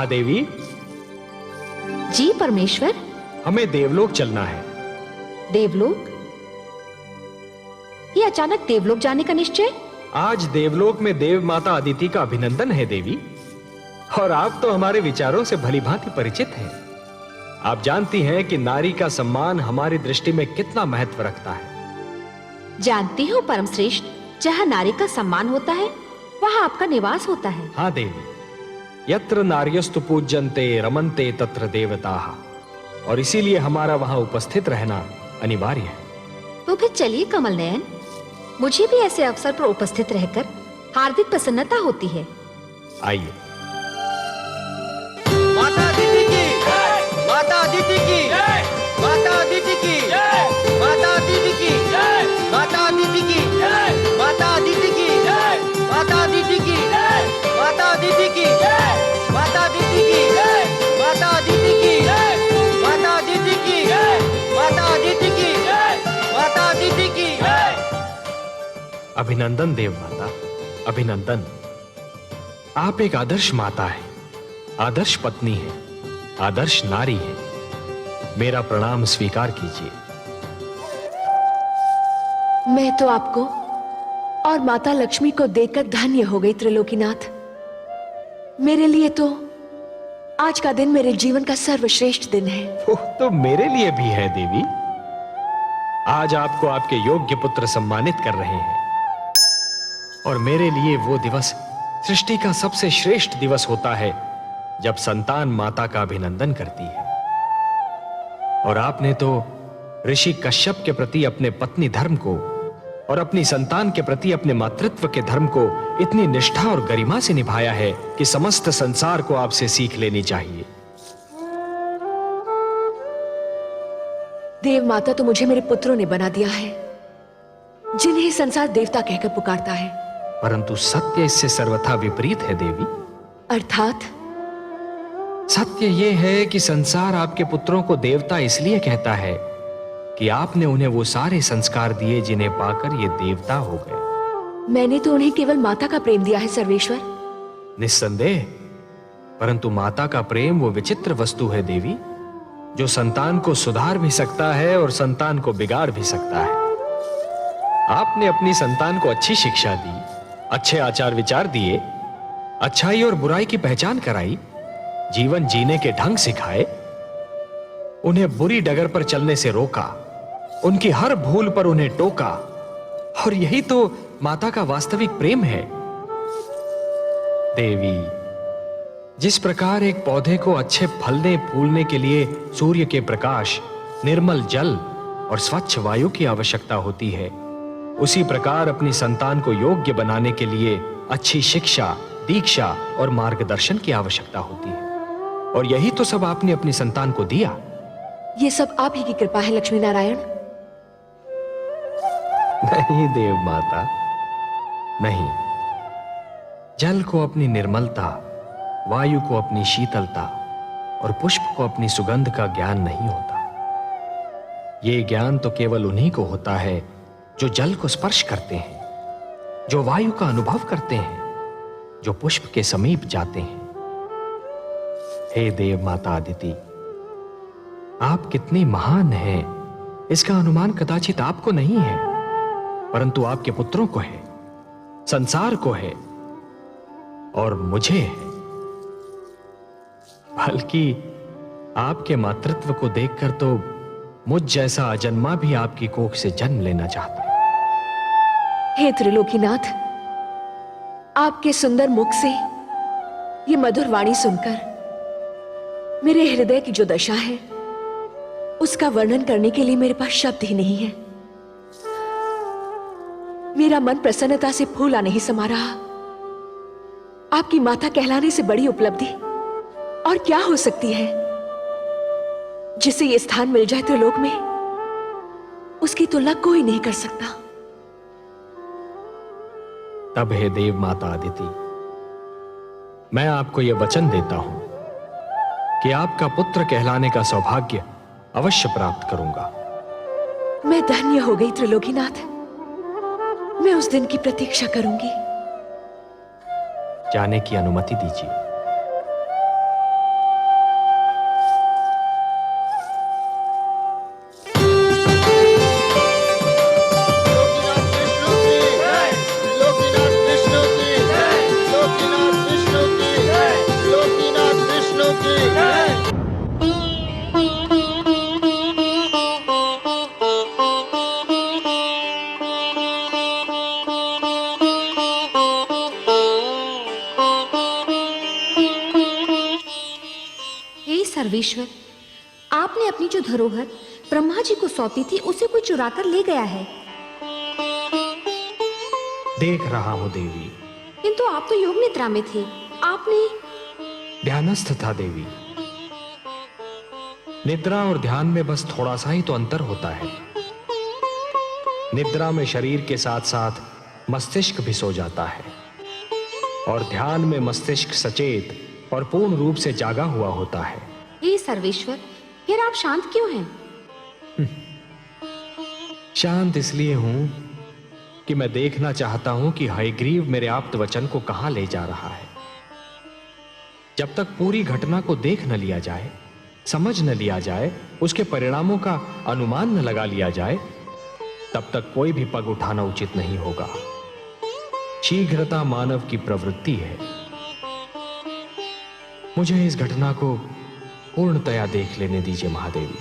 महादेवी। जी परमेश्वर। हमें देवलोक चलना है। देवलोक? ये अचानक देवलोक जाने का निश्चय? आज देवलोक में देव माता अदिति का अभिनंदन है देवी, और आप तो हमारे विचारों से भलीभांति परिचित हैं। आप जानती हैं कि नारी का सम्मान हमारी दृष्टि में कितना महत्व रखता है। जानती हूँ परम श्रेष्ठ, जहाँ नारी का सम्मान होता है वहाँ आपका निवास होता है। हाँ देवी, यत्र नार्यस्तु पूज्यन्ते रमन्ते तत्र देवताः, और इसीलिए हमारा वहां उपस्थित रहना अनिवार्य है। तो फिर चलिए कमल नयन, मुझे भी ऐसे अवसर पर उपस्थित रहकर हार्दिक प्रसन्नता होती है। आइए। माता अदिति की, माता अदिति की, माता अदिति की, माता अदिति की, माता अदिति की, माता अदिति की, माता अदिति की, माता अदिति की, माता अदिति की, माता अदिति की, माता अदिति की, माता अदिति की, माता अदिति की। अभिनंदन देव माता, अभिनंदन। आप एक आदर्श माता है, आदर्श पत्नी है, आदर्श नारी है। मेरा प्रणाम स्वीकार कीजिए। मैं तो आपको और माता लक्ष्मी को देखकर धन्य हो गई त्रिलोकीनाथ। मेरे लिए तो आज का दिन मेरे जीवन का सर्वश्रेष्ठ दिन है। तो मेरे लिए भी है देवी। आज आपको आपके योग्य पुत्र सम्मानित कर रहे हैं, और मेरे लिए वो दिवस सृष्टि का सबसे श्रेष्ठ दिवस होता है जब संतान माता का अभिनंदन करती है। और आपने तो ऋषि कश्यप के प्रति अपने पत्नी धर्म को और अपनी संतान के प्रति अपने मातृत्व के धर्म को इतनी निष्ठा और गरिमा से निभाया है कि समस्त संसार को आपसे सीख लेनी चाहिए। देव माता तो मुझे मेरे पुत्रों ने बना दिया है, जिन्हें संसार देवता कहकर पुकारता है। परंतु सत्य इससे सर्वथा विपरीत है देवी। अर्थात? सत्य यह है कि संसार आपके पुत्रों को देवता इसलिए कहता है कि आपने उन्हें वो सारे संस्कार दिए जिन्हें पाकर ये देवता हो गए। मैंने तो उन्हें केवल माता का प्रेम दिया है सर्वेश्वर। निस्संदेह, परंतु माता का प्रेम वो विचित्र वस्तु है देवी, जो संतान को सुधार भी सकता है और संतान को बिगाड़ भी सकता है। आपने अपनी संतान को अच्छी शिक्षा दी, अच्छे आचार विचार दिए, अच्छाई और बुराई की पहचान कराई, जीवन जीने के ढंग सिखाए, उन्हें बुरी डगर पर चलने से रोका, उनकी हर भूल पर उन्हें टोका, और यही तो माता का वास्तविक प्रेम है। देवी, जिस प्रकार एक पौधे को अच्छे फलने फूलने के लिए सूर्य के प्रकाश, निर्मल जल और स्वच्छ वायु की आवश्यकता होती है, उसी प्रकार अपनी संतान को योग्य बनाने के लिए अच्छी शिक्षा, दीक्षा और मार्गदर्शन की आवश्यकता होती है। और यही तो सब आपने अपनी संतान को दिया। ये सब आप ही की कृपा है लक्ष्मी नारायण। नहीं देव माता, नहीं। जल को अपनी निर्मलता, वायु को अपनी शीतलता और पुष्प को अपनी सुगंध का ज्ञान नहीं होता। ये ज्ञान तो केवल उन्हीं को होता है जो जल को स्पर्श करते हैं, जो वायु का अनुभव करते हैं, जो पुष्प के समीप जाते हैं। हे देव माता अदिति, आप कितनी महान हैं, इसका अनुमान कदाचित आपको नहीं है, परंतु आपके पुत्रों को है, संसार को है, और मुझे है। बल्कि आपके मातृत्व को देखकर तो मुझ जैसा अजन्मा भी आपकी कोख से जन्म लेना चाहता है। हे त्रिलोकीनाथ, आपके सुंदर मुख से ये मधुर वाणी सुनकर मेरे हृदय की जो दशा है उसका वर्णन करने के लिए मेरे पास शब्द ही नहीं है। मेरा मन प्रसन्नता से फूला नहीं समा रहा। आपकी माता कहलाने से बड़ी उपलब्धि और क्या हो सकती है। जिसे ये स्थान मिल जाए त्रिलोक में, उसकी तुलना कोई नहीं कर सकता। तब हे देव माता अदिति, मैं आपको यह वचन देता हूं कि आपका पुत्र कहलाने का सौभाग्य अवश्य प्राप्त करूंगा। मैं धन्य हो गई त्रिलोकीनाथ। मैं उस दिन की प्रतीक्षा करूंगी। जाने की अनुमति दीजिए। सर्वेश्वर, आपने अपनी जो धरोहर ब्रह्मा जी को सौंपी थी उसे कोई चुरा कर ले गया है। देख रहा हूं देवी। किंतु आप तो योग निद्रा में थे, आपने। ध्यानस्थ था देवी। निद्रा और ध्यान में बस थोड़ा सा ही तो अंतर होता है। निद्रा में शरीर के साथ साथ मस्तिष्क भी सो जाता है और ध्यान में मस्तिष्क सचेत और पूर्ण रूप से जागा हुआ होता है। हे सर्वेश्वर, फिर आप शांत क्यों हैं? शांत इसलिए हूं कि मैं देखना चाहता हूं कि हयग्रीव मेरे आप्त वचन को कहां ले जा रहा है। जब तक पूरी घटना को देख न लिया जाए, समझ न लिया जाए, उसके परिणामों का अनुमान न लगा लिया जाए, तब तक कोई भी पग उठाना उचित नहीं होगा। शीघ्रता मानव की प्रवृत्ति है। मुझे इस घटना को पूर्णतया देख लेने दीजिए महादेवी।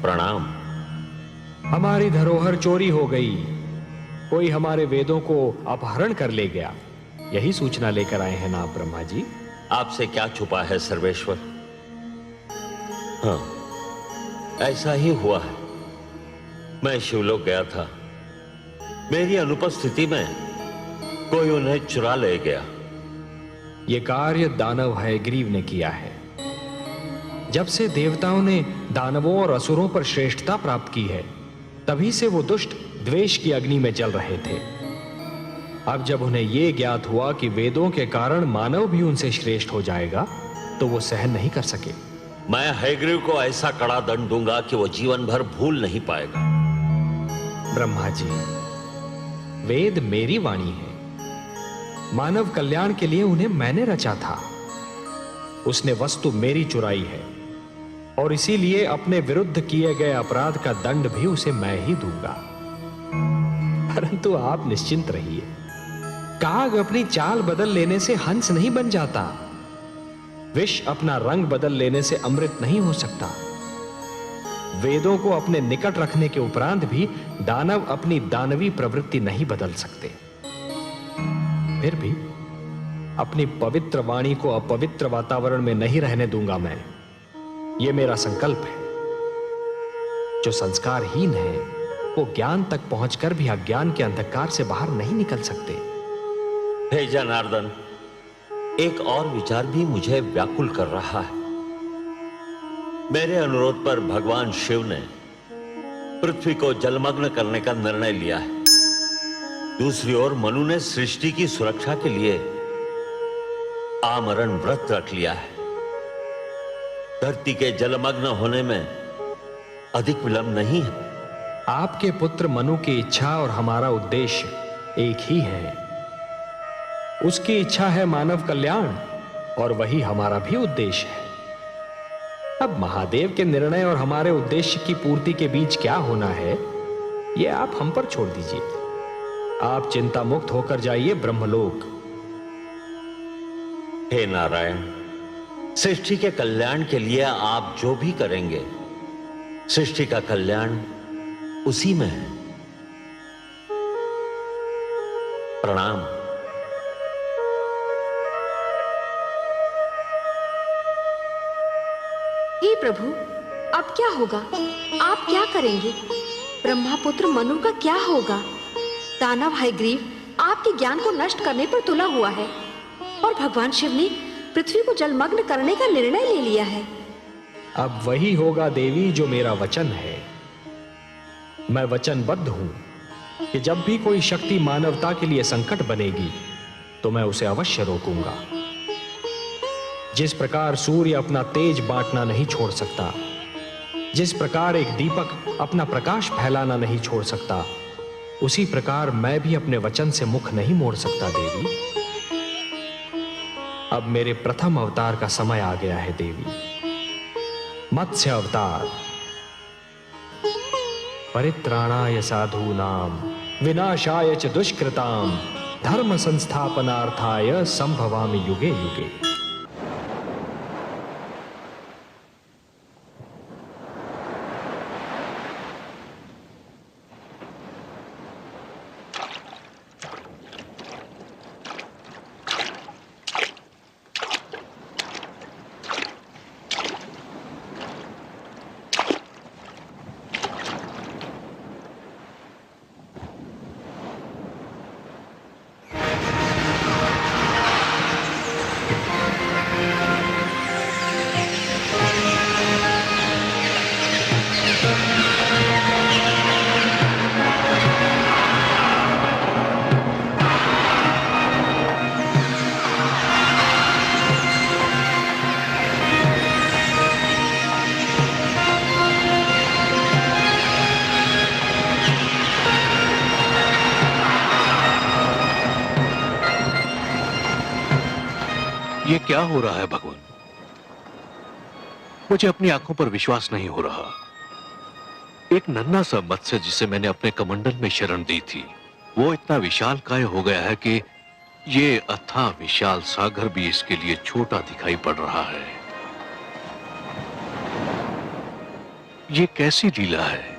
प्रणाम। हमारी धरोहर चोरी हो गई। कोई हमारे वेदों को अपहरण कर ले गया। यही सूचना लेकर आए हैं ना आप ब्रह्मा जी? आपसे क्या छुपा है सर्वेश्वर? हाँ, ऐसा ही हुआ है। मैं शिवलोक गया था। मेरी अनुपस्थिति में कोई उन्हें चुरा ले गया। यह कार्य दानव हयग्रीव ने किया है। जब से देवताओं ने दानवों और असुरों पर श्रेष्ठता प्राप्त की है, तभी से वो दुष्ट द्वेष की अग्नि में जल रहे थे। अब जब उन्हें यह ज्ञात हुआ कि वेदों के कारण मानव भी उनसे श्रेष्ठ हो जाएगा, तो वो सहन नहीं कर सके। मैं हयग्रीव को ऐसा कड़ा दंड दूंगा कि वो जीवन भर भूल नहीं पाएगा। ब्रह्मा जी, वेद मेरी वाणी है। मानव कल्याण के लिए उन्हें मैंने रचा था। उसने वस्तु मेरी चुराई है और इसीलिए अपने विरुद्ध किए गए अपराध का दंड भी उसे मैं ही दूंगा। परंतु आप निश्चिंत रहिए। काग अपनी चाल बदल लेने से हंस नहीं बन जाता। विष अपना रंग बदल लेने से अमृत नहीं हो सकता। वेदों को अपने निकट रखने के उपरांत भी दानव अपनी दानवी प्रवृत्ति नहीं बदल सकते। फिर भी अपनी पवित्र वाणी को अपवित्र वातावरण में नहीं रहने दूंगा मैं। यह मेरा संकल्प है। जो संस्कारहीन है वो ज्ञान तक पहुंचकर भी अज्ञान के अंधकार से बाहर नहीं निकल सकते। हे जनार्दन, एक और विचार भी मुझे व्याकुल कर रहा है। मेरे अनुरोध पर भगवान शिव ने पृथ्वी को जलमग्न करने का निर्णय लिया है। दूसरी ओर मनु ने सृष्टि की सुरक्षा के लिए आमरण व्रत रख लिया है। धरती के जलमग्न होने में अधिक विलंब नहीं है। आपके पुत्र मनु की इच्छा और हमारा उद्देश्य एक ही है। उसकी इच्छा है मानव कल्याण और वही हमारा भी उद्देश्य है। अब महादेव के निर्णय और हमारे उद्देश्य की पूर्ति के बीच क्या होना है, यह आप हम पर छोड़ दीजिए। आप चिंता मुक्त होकर जाइए ब्रह्मलोक। हे नारायण, सृष्टि के कल्याण के लिए आप जो भी करेंगे, सृष्टि का कल्याण उसी में है। प्रणाम। हे प्रभु, अब क्या होगा? आप क्या करेंगे? ब्रह्मापुत्र मनु का क्या होगा? दानव हयग्रीव आपके ज्ञान को नष्ट करने पर तुला हुआ है और भगवान शिव ने पृथ्वी को जलमग्न करने का निर्णय ले लिया है। अब वही होगा देवी जो मेरा वचन है। मैं वचनबद्ध हूं कि जब भी कोई शक्ति मानवता के लिए संकट बनेगी तो मैं उसे अवश्य रोकूंगा। जिस प्रकार सूर्य अपना तेज बांटना नहीं छोड़ सकता, जिस प्रकार एक दीपक अपना प्रकाश फैलाना नहीं छोड़ सकता, उसी प्रकार मैं भी अपने वचन से मुख नहीं मोड़ सकता देवी। अब मेरे प्रथम अवतार का समय आ गया है देवी। मत्स्य अवतार। परित्राणाय साधूनां विनाशाय च दुष्कृतां धर्म संस्थापनार्थाय संभवामि युगे युगे। ये क्या हो रहा है भगवान? मुझे अपनी आंखों पर विश्वास नहीं हो रहा। एक नन्हा सा मत्स्य जिसे मैंने अपने कमंडल में शरण दी थी, वो इतना विशाल काय हो गया है कि ये अथाह विशाल सागर भी इसके लिए छोटा दिखाई पड़ रहा है। ये कैसी लीला है?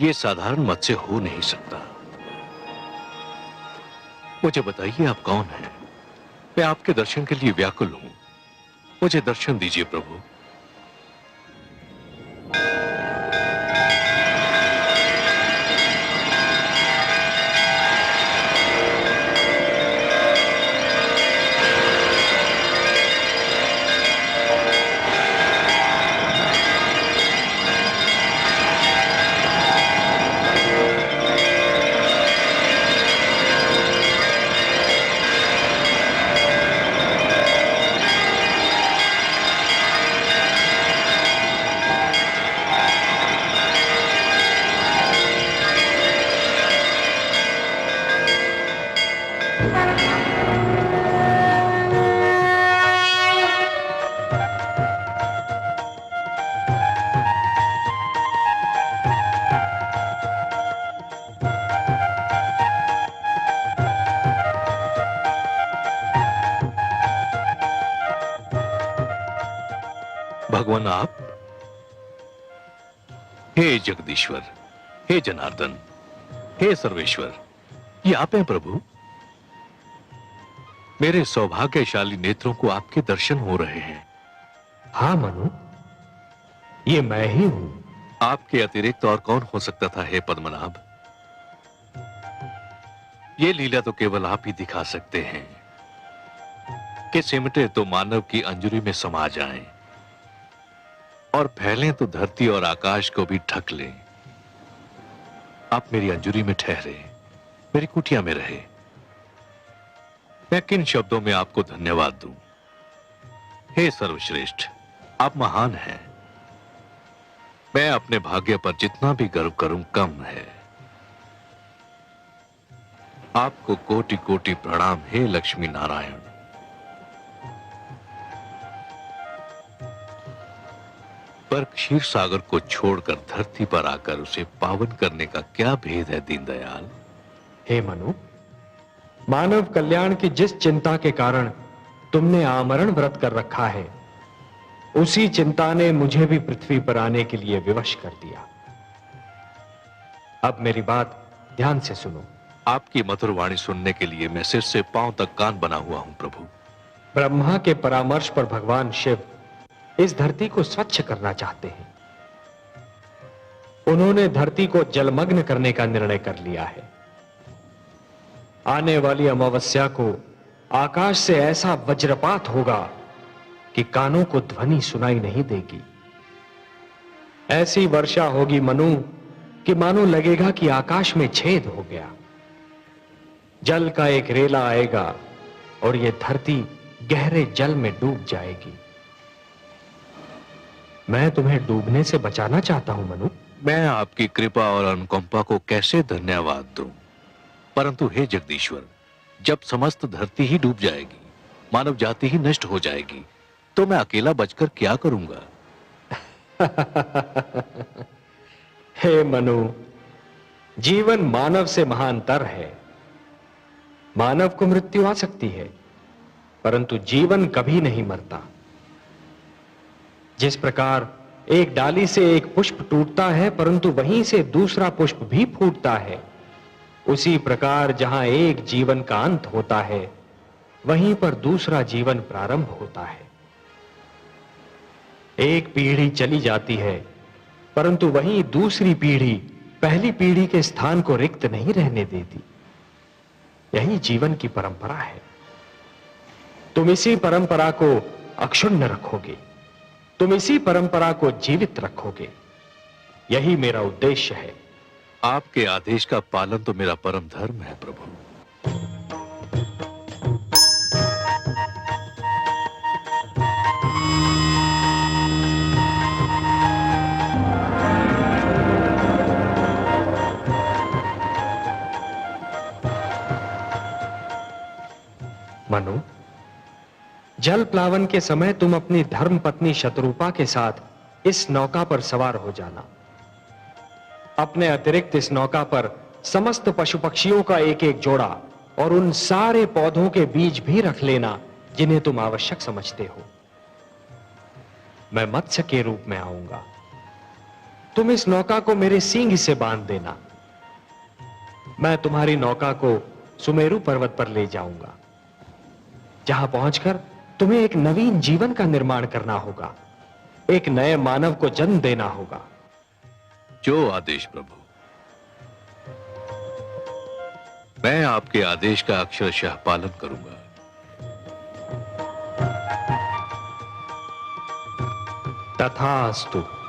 ये साधारण मत्स्य हो नहीं सकता। मुझे बताइए, आप कौन हैं? मैं आपके दर्शन के लिए व्याकुल हूं। मुझे दर्शन दीजिए प्रभु। भगवान आप? हे जगदीश्वर, हे जनार्दन, हे सर्वेश्वर, ये आप हैं प्रभु। मेरे सौभाग्यशाली नेत्रों को आपके दर्शन हो रहे हैं। हाँ मनु, ये मैं ही हूं। आपके अतिरिक्त और कौन हो सकता था हे पद्मनाभ? ये लीला तो केवल आप ही दिखा सकते हैं कि सिमटे तो मानव की अंजुरी में समा जाएं और फैलें तो धरती और आकाश को भी ढक लें। आप मेरी अंजुरी में ठहरे, मेरी कुटिया में रहे। मैं किन शब्दों में आपको धन्यवाद दूं? हे सर्वश्रेष्ठ, आप महान हैं। मैं अपने भाग्य पर जितना भी गर्व करूं कम है। आपको कोटि कोटि प्रणाम हे लक्ष्मी नारायण। पर क्षीर सागर को छोड़कर धरती पर आकर उसे पावन करने का क्या भेद है दीनदयाल? हे मनु, मानव कल्याण की जिस चिंता के कारण तुमने आमरण व्रत कर रखा है, उसी चिंता ने मुझे भी पृथ्वी पर आने के लिए विवश कर दिया। अब मेरी बात ध्यान से सुनो। आपकी मधुर वाणी सुनने के लिए मैं सिर से पांव तक कान बना हुआ हूं प्रभु। ब्रह्मा के परामर्श पर भगवान शिव इस धरती को स्वच्छ करना चाहते हैं। उन्होंने धरती को जलमग्न करने का निर्णय कर लिया है। आने वाली अमावस्या को आकाश से ऐसा वज्रपात होगा कि कानों को ध्वनि सुनाई नहीं देगी। ऐसी वर्षा होगी मनु कि मानो लगेगा कि आकाश में छेद हो गया। जल का एक रेला आएगा और यह धरती गहरे जल में डूब जाएगी। मैं तुम्हें डूबने से बचाना चाहता हूं मनु। मैं आपकी कृपा और अनुकंपा को कैसे धन्यवाद दूं? परंतु हे जगदीश्वर, जब समस्त धरती ही डूब जाएगी, मानव जाति ही नष्ट हो जाएगी, तो मैं अकेला बचकर क्या करूंगा? हे मनु, जीवन मानव से महानतर है। मानव को मृत्यु आ सकती है, परंतु जीवन कभी नहीं मरता। जिस प्रकार एक डाली से एक पुष्प टूटता है परंतु वहीं से दूसरा पुष्प भी फूटता है, उसी प्रकार जहां एक जीवन का अंत होता है, वहीं पर दूसरा जीवन प्रारंभ होता है। एक पीढ़ी चली जाती है, परंतु वहीं दूसरी पीढ़ी पहली पीढ़ी के स्थान को रिक्त नहीं रहने देती। यही जीवन की परंपरा है। तुम इसी परंपरा को अक्षुण्ण रखोगे, तुम इसी परंपरा को जीवित रखोगे। यही मेरा उद्देश्य है। आपके आदेश का पालन तो मेरा परम धर्म है प्रभु। जल प्लावन के समय तुम अपनी धर्म पत्नी शत्रुपा के साथ इस नौका पर सवार हो जाना। अपने अतिरिक्त इस नौका पर समस्त पशु पक्षियों का एक एक जोड़ा और उन सारे पौधों के बीज भी रख लेना जिन्हें तुम आवश्यक समझते हो। मैं मत्स्य के रूप में आऊंगा। तुम इस नौका को मेरे सींग से बांध देना। मैं तुम्हारी नौका को सुमेरु पर्वत पर ले जाऊंगा, जहां पहुंचकर तुम्हें एक नवीन जीवन का निर्माण करना होगा, एक नए मानव को जन्म देना होगा। जो आदेश प्रभु। मैं आपके आदेश का अक्षरशः पालन करूंगा। तथास्तु।